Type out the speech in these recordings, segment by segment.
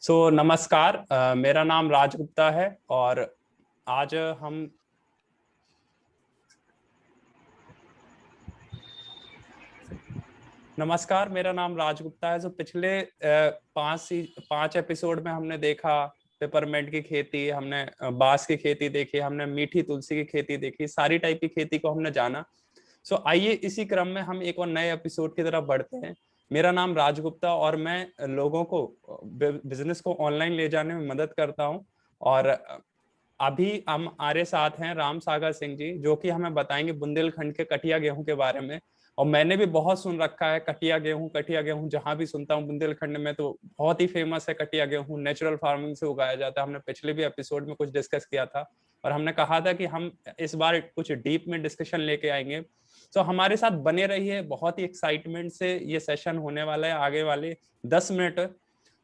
नमस्कार। मेरा नाम राज गुप्ता है और आज हम नमस्कार, मेरा नाम राज गुप्ता है। जो पिछले 5 एपिसोड में हमने देखा पेपरमेंट की खेती, हमने बांस की खेती देखी, हमने मीठी तुलसी की खेती देखी, सारी टाइप की खेती को हमने जाना। आइए इसी क्रम में हम एक और नए एपिसोड की तरफ बढ़ते हैं। मेरा नाम राज गुप्ता और मैं लोगों को बिजनेस को ऑनलाइन ले जाने में मदद करता हूं। और अभी हम हमारे साथ हैं राम सागर सिंह जी, जो कि हमें बताएंगे बुंदेलखंड के कटिया गेहूं के बारे में। और मैंने भी बहुत सुन रखा है कटिया गेहूं, जहां भी सुनता हूँ बुंदेलखंड में तो बहुत ही फेमस है कटिया गेहूं। नेचुरल फार्मिंग से उगाया जाता है। हमने पिछले भी एपिसोड में कुछ डिस्कस किया था और हमने कहा था कि हम इस बार कुछ डीप में डिस्कशन लेके आएंगे। हमारे साथ बने रहिए, बहुत ही एक्साइटमेंट से ये सेशन होने वाला है। आगे वाले 10 मिनट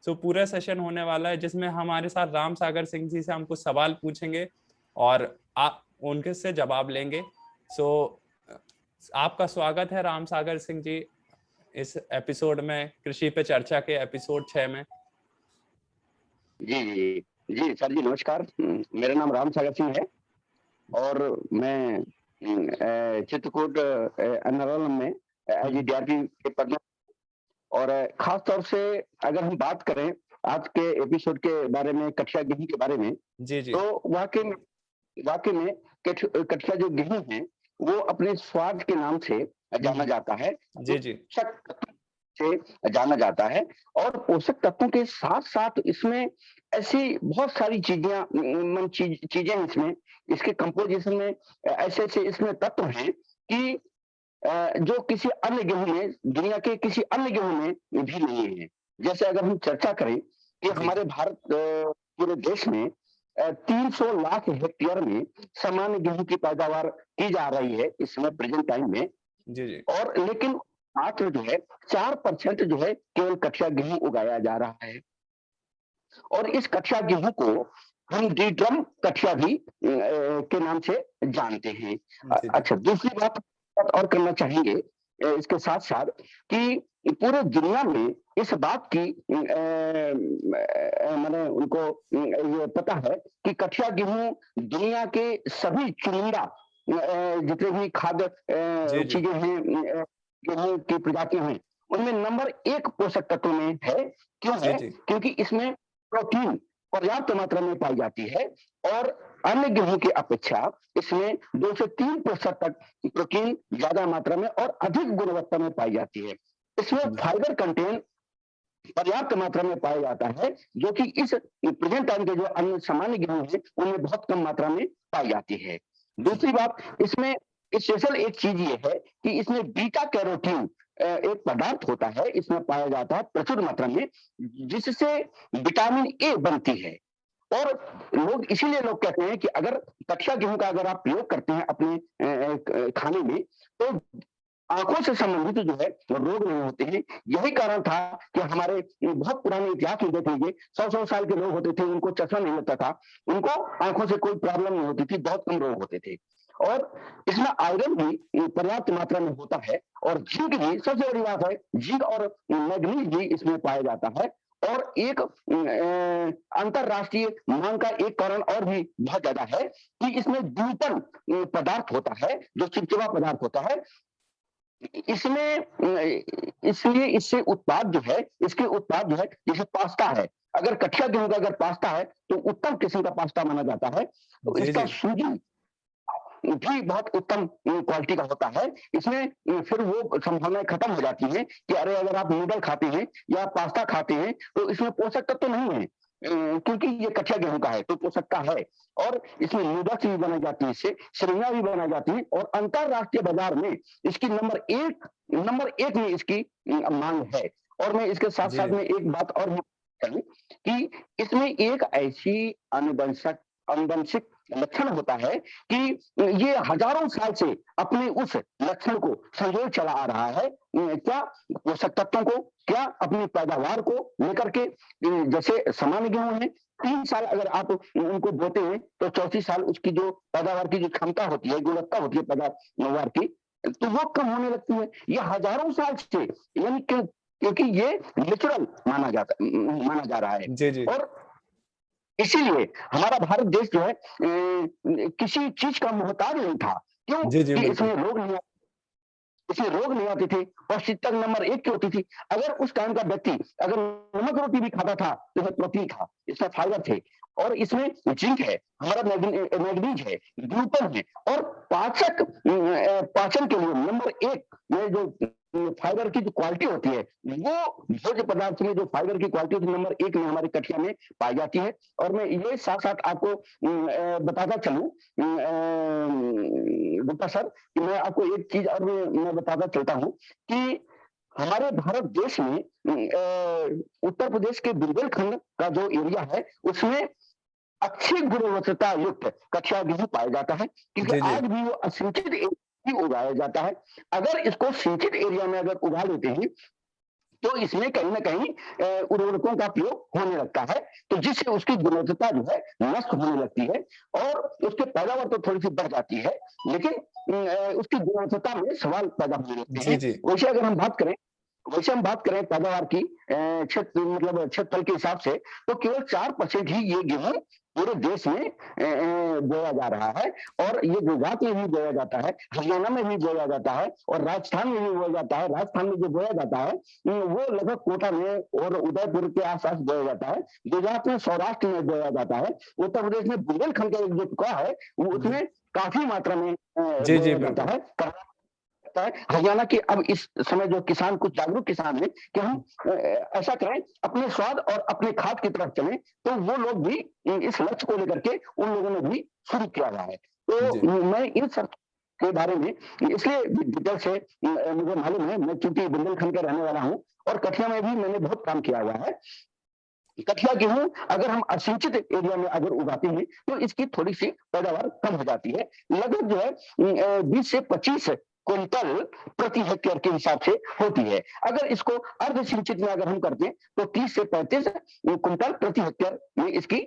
पूरा सेशन होने वाला है, जिसमें हमारे साथ राम सागर सिंह जी से हम कुछ सवाल पूछेंगे और आप उनके से जवाब लेंगे। आपका स्वागत है राम सागर सिंह जी इस एपिसोड में, कृषि पे चर्चा के एपिसोड 6 में। जी जी जी सर जी, नमस्कार। मेरा नाम राम सागर सिंह है और मैं चित्रकूट एनआरएल में एज डीआरपी के पद में। और खास तौर से अगर हम बात करें आज के एपिसोड के बारे में, कटिया गेहूं के बारे में, जी जी, तो वाकई में कटिया जो गेहूं है वो अपने स्वाद के नाम से जाना जाता है, जी जी, से जाना जाता है। और पोषक तत्वों के साथ साथ इसमें ऐसी बहुत सारी चीजें इसमें, इसके कंपोजिशन में ऐसे ऐसे इसमें तत्व हैं कि जो किसी अन्य गेहूं में, दुनिया के किसी अन्य गेहूं में भी नहीं है। जैसे अगर हम चर्चा करें कि हमारे भारत पूरे देश में 300 लाख हेक्टेयर में सामान्य गेहूं की पैदावार की जा रही है इस समय प्रेजेंट टाइम में। जी जी, और लेकिन मात्र जो है 4% जो है केवल कच्चा गेहूं उगाया जा रहा है। और इस कच्चा गेहूं को हम ड्रम कच्चा भी के नाम से जानते हैं। जी जी, अच्छा, दूसरी बात और करना चाहेंगे इसके साथ साथ कि पूरे दुनिया में इस बात की मैंने उनको ये पता है कि कच्चा गेहूं दुनिया के सभी चुनिंदा जितने भी खाद्य जी जी, चीजें हैं, गेहूं की प्रजातियां हैं, उनमें नंबर 1 पोषक तत्व में है। क्यों जी है? जी, क्योंकि इसमें प्रोटीन पर्याप्त मात्रा में पाई जाती है और अन्य गेहूं की अपेक्षा इसमें 2 से 3% तक प्रोटीन ज्यादा मात्रा में और अधिक गुणवत्ता में पाई जाती है। इसमें फाइबर कंटेंट पर्याप्त मात्रा में पाया जाता है, जो कि इस प्रेजेंट टाइम के जो अन्य सामान्य गेहूं है उनमें बहुत कम मात्रा में पाई जाती है। दूसरी बात, इसमें स्पेशल एक चीज ये है कि इसमें बीटा कैरोटीन एक पदार्थ होता है, इसमें पाया जाता है प्रचुर मात्रा में, जिससे विटामिन ए बनती है। और इसीलिए लोग कहते हैं कि अगर कच्चा गेहूं का अगर आप प्रयोग करते हैं अपने खाने में, तो आंखों से संबंधित जो है वो रोग नहीं होते हैं। यही कारण था कि हमारे बहुत पुराने इतिहास में देख लीजिए, 100-100 साल के लोग होते थे, उनको चश्मा नहीं होता था, उनको आंखों से कोई प्रॉब्लम नहीं होती थी, बहुत कम रोग होते थे। और इसमें आयरन भी पर्याप्त मात्रा में होता है और जिंक भी सबसे बड़ी बात है, जिंक और मैग्नीज भी इसमें पाया जाता है। और एक अंतरराष्ट्रीय मांग का एक कारण और भी बहुत ज्यादा है कि इसमें ग्लूटन पदार्थ होता है, जो चिपचिपा पदार्थ होता है। इसलिए इससे उत्पाद जो है, इसके उत्पाद जो है, जैसे पास्ता है, अगर कच्चा गेहूं का अगर पास्ता है तो उत्तम किस्म का पास्ता माना जाता है। तो जी इसका जी, सूजी भी बहुत उत्तम क्वालिटी का होता है। इसमें फिर वो संभावनाएं खत्म हो जाती हैं कि अरे अगर आप नूडल खाते हैं या पास्ता खाते हैं तो इसमें पोषक तत्व तो नहीं है, क्योंकि ये कच्चा गेहूं का है तो पोषक का है। और इसमें नूडल्स भी बनाई जाती है, इससे सेवइयां भी बनाई जाती है और अंतरराष्ट्रीय बाजार में इसकी नंबर 1 में इसकी मांग है। और मैं इसके साथ जी साथ में एक बात और करूं कि इसमें एक ऐसी अनुवंशिक लक्षण होता है कि ये हजारों साल से अपने उस लक्षण को संजोए चला आ रहा है। क्या पोषक तत्वों को, क्या अपनी पैदावार को लेकर के। जैसे सामान्य गेहूं है, 3 साल अगर आप उनको बोते हैं तो चौथी साल उसकी जो पैदावार की जो क्षमता होती है, गुणवत्ता होती है पैदावार की, तो वो कम होने लगती है। ये हजारों साल से, यानी क्योंकि ये नेचुरल माना जा रहा है। जी, जी। और इसीलिए हमारा भारत देश जो है किसी चीज का मोहताज नहीं था। क्यों? जी, जी, कि बिल्कुल। इसमें रोग नहीं आते थे, पौष्टिकता नंबर 1 की होती थी। अगर उस टाइम का व्यक्ति अगर नमक रोटी भी खाता था, तो इसमें प्रोटीन था, इसमें फाइबर थे और इसमें जिंक है, हमारा मैग्नीज है, ग्लूटन है और पाचन के लिए नंबर 1 ये जो फाइबर की जो क्वालिटी होती है, वो भोज्य पदार्थ में जो फाइबर की क्वालिटी होती है नंबर 1 में हमारे कठिया में पाई जाती है। और मैं ये साथ-साथ आपको बताता चलूँ गुप्ता सर कि मैं आपको एक चीज़ और मैं बताता चलता हूँ कि हमारे भारत देश में उत्तर प्रदेश के बुंदेलखंड का जो एरिया है, उसमें अच्छी गुणवत्ता युक्त कच्चा गेहूँ पाया जाता है, क्योंकि जी, जी। आज भी वो असिंचित एरिया में उगाया जाता है। अगर इसको सिंचित एरिया में अगर उगा लेते हैं, तो इसमें कहीं न कहीं उर्वरकों का प्रयोग होने लगता है, तो जिससे उसकी गुणवत्ता जो है नष्ट होने लगती है और उसकी पैदावार तो थोड़ी-सी बढ़ जाती है, लेकिन उसकी गुणवत्ता में सवाल पैदा होने लगते जी, हैं। जी। वैसे हम बात करें पैदावार की क्षेत्रफल के हिसाब से, तो केवल 4% ही ये गेहूँ पूरे देश में बोया जा रहा है और ये गुजरात में भी बोया जाता है, हरियाणा में भी बोया जाता है और राजस्थान में भी बोया जाता है। राजस्थान में जो बोया जाता है वो लगभग कोटा में और उदयपुर के आस-पास बोया जाता है। गुजरात में सौराष्ट्र में बोया जाता है। उत्तर प्रदेश में बुंदेलखंड का एक जो टुकड़ा है, वो जी। उसमें काफ़ी मात्रा में जी, जी, बोया जाता बिल्कुल। है। लगता है हरियाणा के अब इस समय जो किसान कुछ जागरूक किसान हैं कि हम ऐसा करें अपने स्वाद और अपने खाद की तरफ चलें, तो वो लोग भी इस लक्ष्य को लेकर के उन लोगों ने भी शुरू किया हुआ है। जी। तो मैं इन सब के बारे में इसलिए डिटेल से मुझे मालूम है, मैं चूँकि बुंदेलखंड का रहने वाला हूँ और कठिया में भी मैंने बहुत काम किया हुआ है। कठिया गेहूँ अगर हम असिंचित एरिया में अगर उगाते हैं, तो इसकी थोड़ी-सी पैदावार कम हो जाती है। लगभग जो है 20 से 25 क्विंटल प्रति हेक्टेयर के हिसाब से होती है। अगर इसको अर्ध सिंचित में अगर हम करते हैं, तो 30 से 35 क्विंटल प्रति हेक्टेयर में इसकी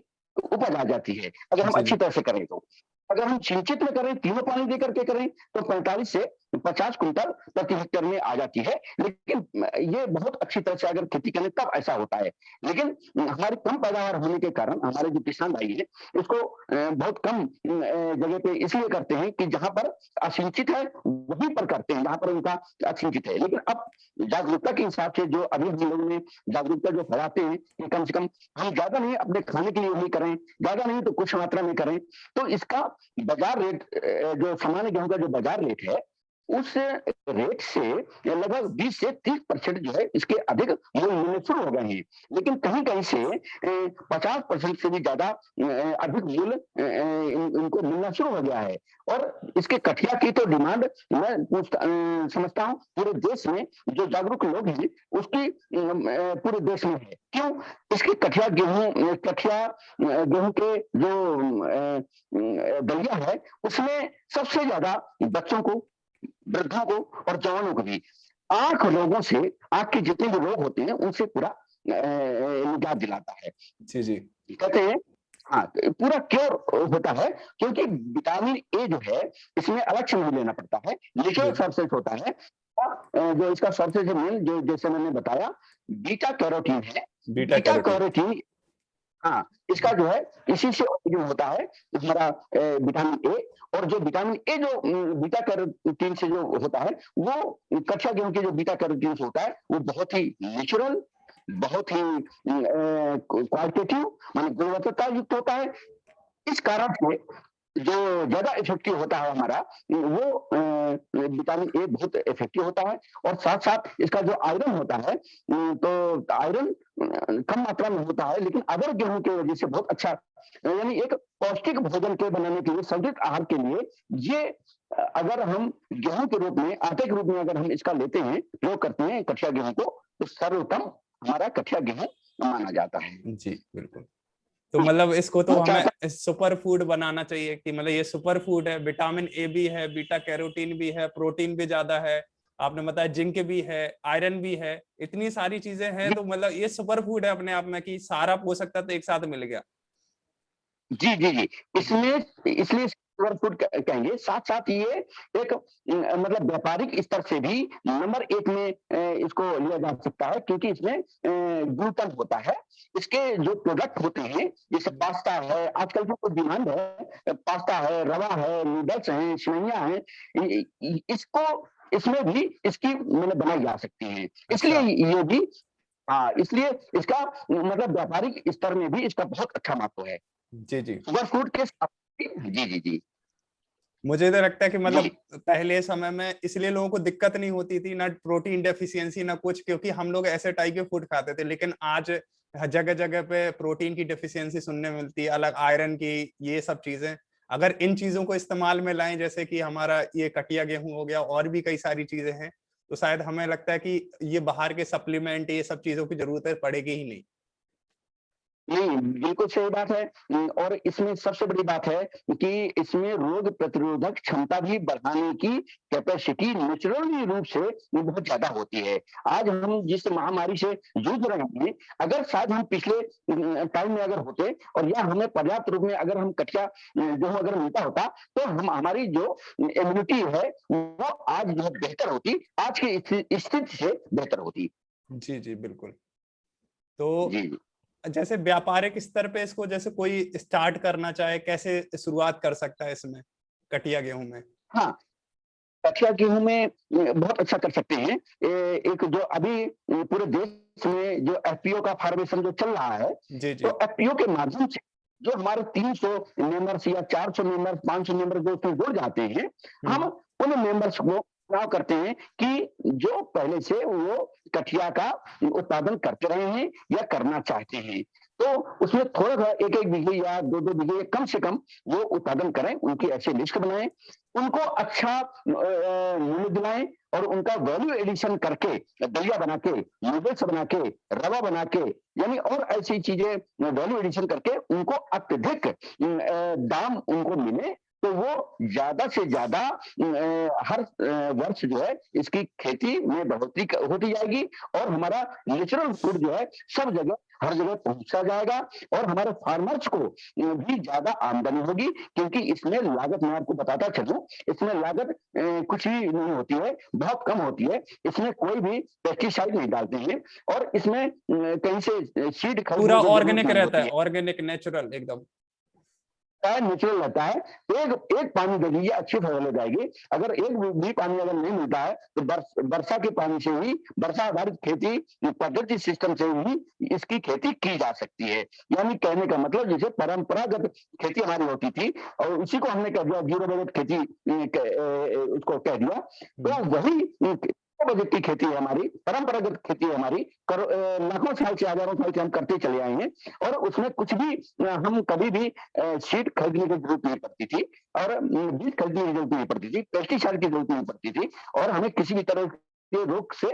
उपज आ जाती है, अगर हम जी, अच्छी जी। तरह से करें तो। अगर हम सिंचित में करें, तीनों पानी देकर के करें, तो 45 से 50 क्विंटल प्रति हेक्टेयर में आ जाती है। लेकिन ये बहुत अच्छी तरह से अगर खेती करें तब ऐसा होता है। लेकिन हमारी कम पैदावार होने के कारण हमारे जो किसान भाई हैं, इसको बहुत कम जगह पे इसलिए करते हैं कि जहाँ पर असिंचित है, वहीं पर करते हैं, जहाँ पर उनका असिंचित है। लेकिन अब जागरूकता के हिसाब से जो अभी हम लोगों ने जागरूकता जो फैलाते हैं कि कम से कम हम ज़्यादा नहीं अपने खाने के लिए ही करें, ज़्यादा नहीं तो कुछ मात्रा में करें, तो इसका बाजार रेट जो सामान्य गेहूँ का जो बाजार रेट है, उस रेट से लगभग 20 से 30% जो है इसके अधिक मूल्य मिलने शुरू हो गए हैं। लेकिन कहीं-कहीं से 50% से भी ज़्यादा अधिक मूल्य इनको मिलना शुरू हो गया है और इसके कठिया की तो डिमांड मैं समझता हूँ पूरे देश में जो जागरूक लोग हैं उसकी पूरे देश में है। क्यों? इसकी गेहूँ के जो दलिया है उसमें सबसे ज़्यादा बच्चों को, वृद्धों को और जवानों को भी आँख के जितने भी रोग होते हैं उनसे पूरा निजात दिलाता है। जी, जी। कहते हैं हाँ, पूरा क्योर होता है क्योंकि विटामिन ए जो है इसमें अलग से नहीं लेना पड़ता है, नेचुरल जी। सोर्सेज होता है। जो इसका सोर्सेज है मेन जो जैसे मैंने बताया बीटा कैरोटीन है। Beta beta carotene. कैरोटीन हाँ, इसका जो है इसी से ओरिजिन होता है हमारा विटामिन ए और जो विटामिन ए जो बीटा कैरोटीन से जो होता है, वो कच्चा गेहूँ के जो बीटा कैरोटीन से होता है, वो बहुत ही नेचुरल, बहुत ही क्वालिटेटिव माने गुणवत्ता युक्त होता है। इस कारण से जो ज़्यादा इफ़ेक्टिव होता है हमारा, वो विटामिन ए बहुत इफ़ेक्टिव होता है और साथ-साथ इसका जो आयरन होता है तो आयरन कम मात्रा में होता है लेकिन अदर गेहूँ की वजह से बहुत अच्छा यानी एक पौष्टिक भोजन के बनाने के लिए, संतुलित आहार के लिए ये अगर हम गेहूँ के रूप में, आटे के रूप में अगर हम इसका लेते हैं, प्रयोग करते हैं कठिया गेहूँ को, तो सर्वोत्तम हमारा कठिया गेहूँ माना जाता है। जी, बिल्कुल। तो मतलब इसको तो मैं चाहता हमें सुपर फूड बनाना चाहिए कि मतलब ये सुपर फूड है, विटामिन ए भी है, बीटा कैरोटीन भी है, प्रोटीन भी ज़्यादा है, आपने बताया जिंक भी है, आयरन भी है, इतनी सारी चीज़ें हैं जी, तो मतलब ये सुपर फूड है अपने आप में कि सारा पोषक तत्व एक साथ मिल गया। जी, जी, जी। जी। इसमें इसलिए सुपर फूड कहेंगे। साथ-साथ ये एक मतलब व्यापारिक स्तर से भी नंबर 1 में इसको लिया जा सकता है, क्योंकि इसमें ग्लूटेन होता है। इसके जो प्रोडक्ट होते हैं, जैसे पास्ता है, आजकल तो डिमांड है, पास्ता है, रवा है, नूडल्स हैं, सेवइयाँ हैं, इ इ इसको इसमें भी इसकी मतलब बनाई जा सकती हैं। इसलिए अच्छा। ये भी हाँ, इसलिए इसका मतलब व्यापारिक स्तर में भी इसका बहुत अच्छा महत्व है। जी, जी। सुपर फूड के साथ जी, जी, जी। मुझे तो लगता है कि मतलब जी, पहले समय में इसलिए लोगों को दिक्कत नहीं होती थी, ना प्रोटीन डेफिशिएंसी ना कुछ, क्योंकि हम लोग ऐसे टाइप के फूड खाते थे। लेकिन आज जगह-जगह पे प्रोटीन की डेफिशिएंसी सुनने में मिलती है, अलग आयरन की, ये सब चीज़ें। अगर इन चीज़ों को इस्तेमाल में लाएँ, जैसे कि हमारा ये कटिया गेहूँ हो गया और भी कई सारी चीज़ें हैं, तो शायद हमें लगता है कि ये बाहर के सप्लीमेंट ये सब चीज़ों की ज़रूरत पड़ेगी ही नहीं। नहीं, बिल्कुल सही बात है। और इसमें सबसे बड़ी बात है कि इसमें रोग प्रतिरोधक क्षमता भी बढ़ाने की कैपेसिटी नेचुरली रूप से बहुत ज़्यादा होती है। आज हम जिस महामारी से जूझ रहे हैं, अगर शायद हम पिछले टाइम में अगर होते और या हमें पर्याप्त रूप में अगर हम कच्चा गेहूँ अगर मिलता होता, तो हम हमारी जो इम्यूनिटी है, वो आज जो है बेहतर होती, आज की स्थिति से बेहतर होती। जी, जी, बिल्कुल। तो जी, जी। जैसे व्यापारिक स्तर पे इसको जैसे कोई स्टार्ट करना चाहे, कैसे शुरुआत कर सकता है इसमें, कटिया गेहूँ में? हाँ। कथिया गेहूँ में बहुत अच्छा कर सकते हैं। एक जो अभी पूरे देश में जो एफपीओ का फॉर्मेशन जो चल रहा है, जी, जी। तो एफपीओ के माध्यम से जो हमारे 300 मेंबर्स या 400 मेंबर्स, 500 मेंबर जो उसमें जुड़ जाते हैं, हम हुँ। उन मेंबर्स को चुनाव करते हैं कि जो पहले से वो कठिया का उत्पादन करते रहे हैं या करना चाहते हैं। तो उसमें थोड़ा-थोड़ा 1-1 बीघे या 2-2 बीघे कम से कम वो उत्पादन करें, उनकी ऐसी लिस्ट बनाएँ, उनको अच्छा मूल्य दिलाएँ और उनका वैल्यू एडिशन करके, दलिया बना के, नूडल्स बना के, रवा बना के, यानी और ऐसी चीज़ें वैल्यू एडिशन करके उनको अत्यधिक दाम उनको मिले, तो वो ज़्यादा से ज़्यादा हर वर्ष जो है इसकी खेती में बढ़ोतरी होती जाएगी और हमारा नेचुरल फूड जो है सब जगह हर जगह पहुंचा जाएगा और हमारे फार्मर्स को भी ज्यादा आमदनी होगी, क्योंकि इसमें लागत मैं आपको बताता चलूं, इसमें लागत कुछ भी नहीं होती है, बहुत कम होती है। इसमें कोई भी पेस्टिसाइड नहीं डालते हैं और इसमें कहीं से सीड खरीदने पूरा की जरूरत ऑर्गेनिक नहीं रहता होती है, है। ऑर्गेनिक नेचुरल एकदम। नेचुरल रहता है। एक एक पानी दे दीजिए, अच्छी फसल हो जाएगी। अगर एक भी पानी अगर नहीं मिलता है, तो वर्षा के पानी से ही, वर्षा आधारित खेती पद्धति सिस्टम से ही इसकी खेती की जा सकती है। यानी कहने का मतलब जैसे परंपरागत खेती हमारी होती थी और उसी को हमने कह दिया जीरो बजट खेती, उसको कह दिया। हुँ। तो वही बजट की खेती है हमारी, परंपरागत खेती है हमारी, लाखों साल से, हजारों साल से हम करते चले आए हैं और उसमें कुछ भी हम कभी भी सीड खरीदने की जरूरत नहीं पड़ती थी और बीज खरीदने की जरूरत नहीं पड़ती थी, पेस्टिसाइड की जरूरत नहीं पड़ती थी और हमें किसी भी तरह के रोग से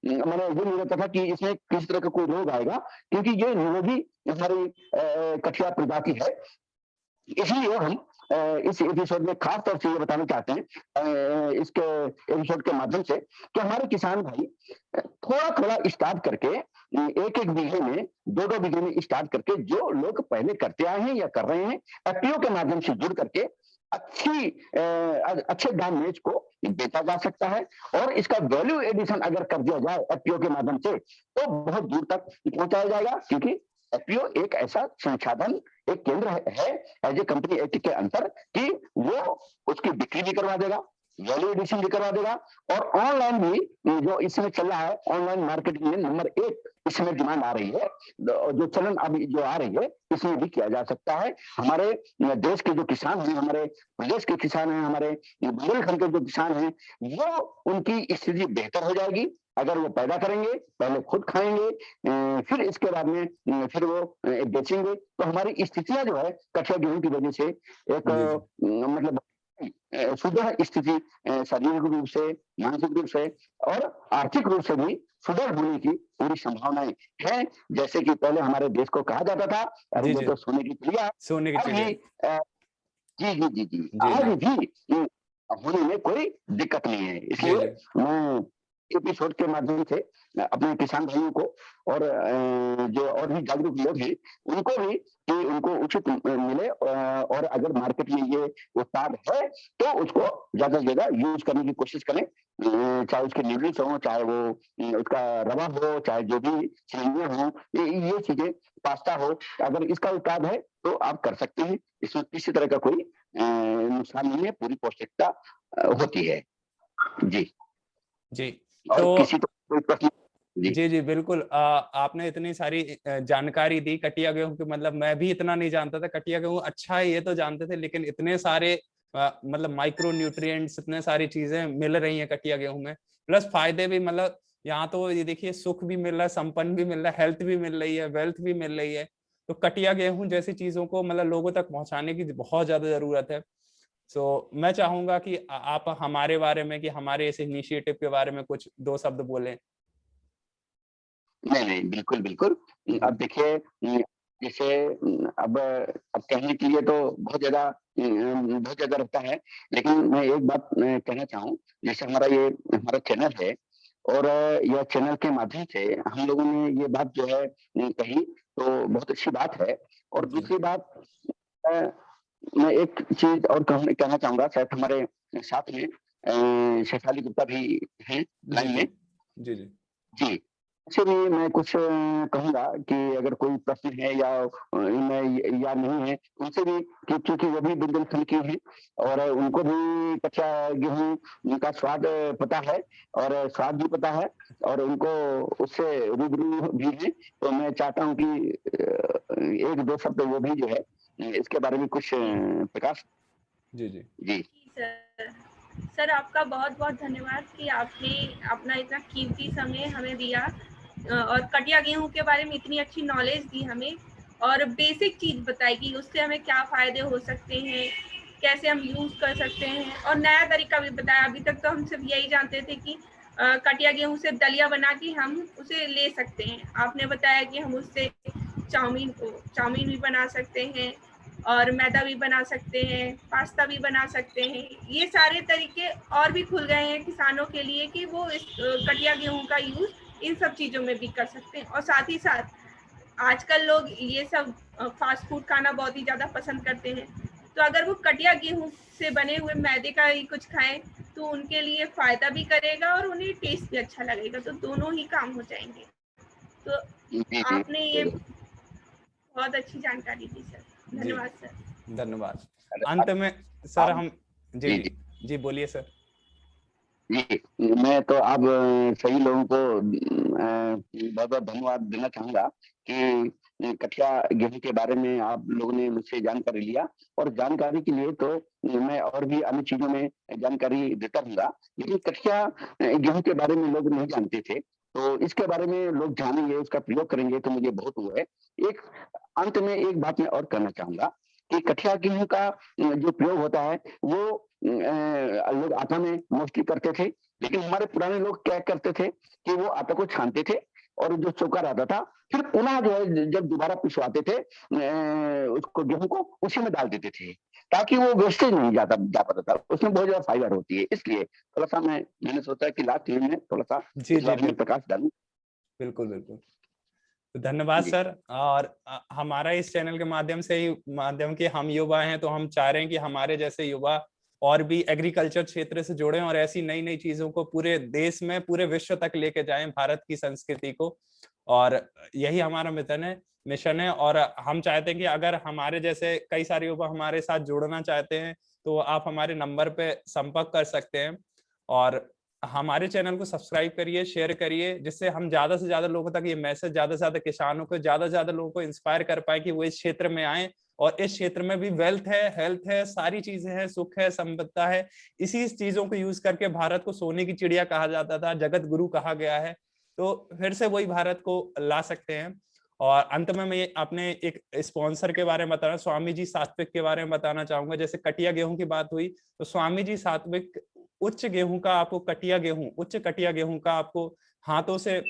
मैंने ये नहीं रहता था कि इसमें किसी तरह का कोई रोग आएगा, क्योंकि ये निरोगी हमारी कठिया प्रजाति है। इसलिए हम इस एपिसोड में खास तौर से ये बताना चाहते हैं इसके एपिसोड के माध्यम से कि हमारे किसान भाई थोड़ा-थोड़ा स्टार्ट करके 1-1 बीघे में, 2-2 बीघे में स्टार्ट करके जो लोग पहले करते आए हैं या कर रहे हैं, एफपीओ के माध्यम से जुड़ करके अच्छे दाम में इसको बेचा जा सकता है और इसका वैल्यू एडिशन अगर कर दिया जाए एफपीओ के माध्यम से, तो बहुत दूर तक पहुँचाया जाएगा, क्योंकि एफपीओ एक ऐसा संसाधन, एक केंद्र है एज ए कंपनी एक्ट के अंतर कि वो उसकी बिक्री भी करवा देगा, वैल्यू एडिशन भी करवा देगा और ऑनलाइन भी जो इस समय चल रहा है, ऑनलाइन मार्केटिंग में नंबर 1 इस समय डिमांड आ रही है। जो चलन अभी जो आ रही है, इसमें भी किया जा सकता है। हमारे देश के जो किसान हैं, हमारे प्रदेश के किसान हैं, हमारे बुंदेलखंड के जो किसान हैं, वो उनकी स्थिति बेहतर हो जाएगी अगर वो पैदा करेंगे, पहले खुद खाएंगे, फिर इसके बाद में फिर वो बेचेंगे, तो हमारी स्थितियां जो है कठिया गेहूं की वजह से एक जी, जी। मतलब सुदृढ़ स्थिति, शारीरिक रूप से, मानसिक रूप से और आर्थिक रूप से भी सुदृढ़ होने की पूरी संभावनाएं हैं। जैसे कि पहले हमारे देश को कहा जाता था, अरे जी, ये जी। तो सोने की चिड़िया है। सोने की आज चिड़िया। भी जी, जी, जी, जी, जी, आज जी। भी होने में कोई दिक्कत नहीं है। जी, इसलिए जी। मैं एपिसोड के माध्यम से अपने किसान भाइयों को और जो और भी जागरूक लोग हैं उनको भी कि उनको उचित मिले, और अगर मार्केट में ये उत्पाद है तो उसको ज्यादा से ज्यादा यूज करने की कोशिश करें। चाहे उसके नूडल्स हो, चाहे वो उसका रवा हो, चाहे जो भी सेवियां हो, ये चीजें, पास्ता हो, अगर इसका उत्पाद है तो आप कर सकते हैं। इसमें किसी तरह का कोई नुकसान नहीं है, पूरी पौष्टिकता होती है। जी। जी। और तो किसी को कोई प्रश्न? जी। जी, जी, बिल्कुल। आपने इतनी सारी जानकारी दी कटिया गेहूँ की, मतलब मैं भी इतना नहीं जानता था। कटिया गेहूँ अच्छा है ये तो जानते थे, लेकिन इतने सारे मतलब माइक्रो न्यूट्रिएंट्स, इतने सारी चीजें मिल रही हैं कटिया गेहूँ में, प्लस फायदे भी, मतलब यहाँ तो ये देखिए सुख भी मिल रहा है, संपन्न भी मिल रहा है, हेल्थ भी मिल रही है, वेल्थ भी मिल रही है। तो कटिया गेहूँ जैसी चीजों को मतलब लोगों तक पहुंचाने की बहुत ज्यादा जरूरत है। सो मैं चाहूंगा कि आप हमारे बारे में, कि हमारे इस इनिशिएटिव के बारे में कुछ 2 शब्द बोलें। नहीं, नहीं, बिल्कुल, बिल्कुल। जी, अब देखिए, जैसे अब कहने के लिए तो बहुत ज़्यादा रहता है, लेकिन मैं एक बात कहना चाहूँ, जैसे हमारा चैनल है, और यह चैनल के माध्यम से हम लोगों ने ये बात जो है कही, तो बहुत अच्छी बात है। और जी, दूसरी बात, अ, मैं एक चीज़ और कहना चाहूँगा, शायद हमारे साथ में शेफाली गुप्ता भी हैं जी, लाइन जी, में। जी, जी, जी, उनसे भी मैं कुछ कहूँगा कि अगर कोई प्रश्न है या मैं या नहीं है, उनसे भी, कि क्योंकि वो भी बुंदेलखंड की हैं और उनको भी कच्चा गेहूँ का स्वाद पता है, और स्वाद भी पता है, और उनको उससे रूबरू भी हैं। तो मैं चाहता हूँ कि 1-2 शब्द वो भी जो है इसके बारे में कुछ जी, प्रकाश। जी, जी, जी। जी सर। सर आपका बहुत-बहुत धन्यवाद कि आपने अपना इतना कीमती समय हमें दिया, और कटिया गेहूँ के बारे में इतनी अच्छी नॉलेज दी हमें, और बेसिक चीज़ बताई कि उससे हमें क्या फ़ायदे हो सकते हैं, कैसे हम यूज़ कर सकते हैं, और नया तरीका भी बताया। अभी तक तो हम सिर्फ यही जानते थे कि कटिया गेहूँ से दलिया बना के हम उसे ले सकते हैं। आपने बताया कि हम उससे चाउमीन भी बना सकते हैं, और मैदा भी बना सकते हैं, पास्ता भी बना सकते हैं। ये सारे तरीके और भी खुल गए हैं किसानों के लिए कि वो इस कटिया गेहूँ का यूज़ इन सब चीज़ों में भी कर सकते हैं। और साथ ही साथ आजकल लोग ये सब फास्ट फूड खाना बहुत ही ज़्यादा पसंद करते हैं। तो अगर वो कटिया गेहूँ से बने हुए मैदे का ही कुछ खाएँ, तो उनके लिए फ़ायदा भी करेगा और उन्हें टेस्ट भी अच्छा लगेगा, तो दोनों ही काम हो जाएँगे। तो जी, जी। आपने ये बहुत अच्छी जानकारी दी सर। जी, धन्यवाद सर। धन्यवाद। अरे अंत में सर आप। हम जी, जी, जी, जी। जी, बोलिए सर। जी, मैं तो अब सभी लोगों को बहुत-बहुत धन्यवाद देना चाहूँगा कि कठिया गेहूँ के बारे में आप लोगों ने मुझसे जानकारी लिया, और जानकारी के लिए तो मैं और भी अन्य चीज़ों में जानकारी देता रहूँगा। लेकिन कठिया गेहूँ के बारे में लोग नहीं जानते थे, तो इसके बारे में लोग जानेंगे, उसका प्रयोग करेंगे तो मुझे बहुत वो है। एक अंत में एक बात मैं और कहना चाहूँगा कि कठिया गेहूँ का जो प्रयोग होता है वो लोग आटा में मोस्टली करते थे, लेकिन हमारे पुराने लोग क्या करते थे कि वो आटा को छानते थे, और जो चोकर आता था, फिर पुनः जो है जब दोबारा पिसवाते थे उसको, गेहूँ को उसी में डाल देते थे, ताकि वो वेस्टेज नहीं जा पाता था। उसमें बहुत ज़्यादा फाइबर होती है। इसलिए थोड़ा-सा मैंने सोचा कि लास्ट में थोड़ा-सा जी, इस जी, बारे में प्रकाश डालूँ। बिल्कुल, बिल्कुल। तो धन्यवाद जी। सर। और हमारा इस चैनल के माध्यम से ही, माध्यम के हम युवा हैं, तो हम चाह रहे हैं कि हमारे जैसे युवा और भी एग्रीकल्चर क्षेत्र से जुड़े और ऐसी नई नई चीजों को पूरे देश में, पूरे विश्व तक लेके जाएं, भारत की संस्कृति को। और यही हमारा मिशन है। और हम चाहते हैं कि अगर हमारे जैसे कई सारे युवा हमारे साथ जुड़ना चाहते हैं, तो आप हमारे नंबर पे संपर्क कर सकते हैं। और हमारे चैनल को सब्सक्राइब करिए, शेयर करिए, जिससे हम ज्यादा से ज्यादा लोगों तक ये मैसेज, ज्यादा से ज्यादा किसानों को, ज्यादा से ज्यादा लोगों को इंस्पायर कर पाए कि वो इस क्षेत्र में आए। और इस क्षेत्र में भी वेल्थ है, हेल्थ है, सारी चीजें हैं, सुख है, संपदा है। इसी चीजों को यूज करके भारत को सोने की चिड़िया कहा जाता था, जगत गुरु कहा गया है। तो फिर से वही भारत को ला सकते हैं। और अंत में मैं अपने एक स्पॉन्सर के बारे में बताना, स्वामी जी सात्विक के बारे में बताना चाहूंगा। जैसे कटिया गेहूं की बात हुई, तो स्वामी जी सात्विक उच्च गेहूं का आपको, उच्च कटिया गेहूं का आपको हाथों से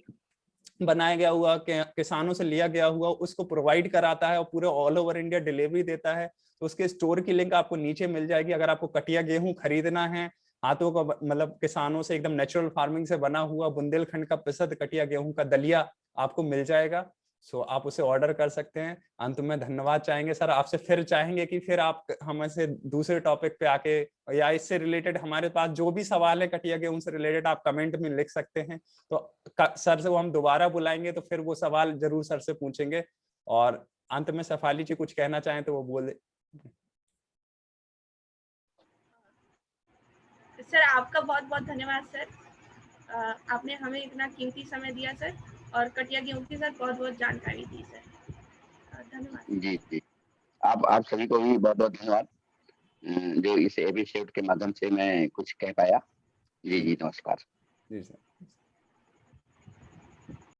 बनाया गया हुआ, किसानों से लिया गया हुआ, उसको प्रोवाइड कराता है और पूरे ऑल ओवर इंडिया डिलीवरी देता है। तो उसके स्टोर की लिंक आपको नीचे मिल जाएगी। अगर आपको कटिया गेहूं खरीदना है, हाथों का मतलब किसानों से एकदम नेचुरल फार्मिंग से बना हुआ बुंदेलखंड का प्रसिद्ध कटिया गेहूं का दलिया आपको मिल जाएगा। सो आप उसे ऑर्डर कर सकते हैं। अंत में धन्यवाद चाहेंगे सर, आपसे फिर चाहेंगे कि फिर आप हमसे दूसरे टॉपिक पे आके या इससे रिलेटेड हमारे पास जो भी सवाल है कटिया गेहूं से रिलेटेड आप कमेंट में लिख सकते हैं, तो सर से वो हम दोबारा बुलाएंगे तो फिर वो सवाल जरूर सर से पूछेंगे। और अंत में शेफाली जी कुछ कहना चाहें तो वो बोले। सर आपका बहुत बहुत धन्यवाद सर, आपने हमें इतना कीमती समय दिया सर, और कटिया गेहूं की सर बहुत बहुत जानकारी दी सर, धन्यवाद। जी जी, आप सभी को भी बहुत बहुत धन्यवाद, जो इस एपिसोड के माध्यम से मैं कुछ कह पाया। जी जी, नमस्कार। जी सर।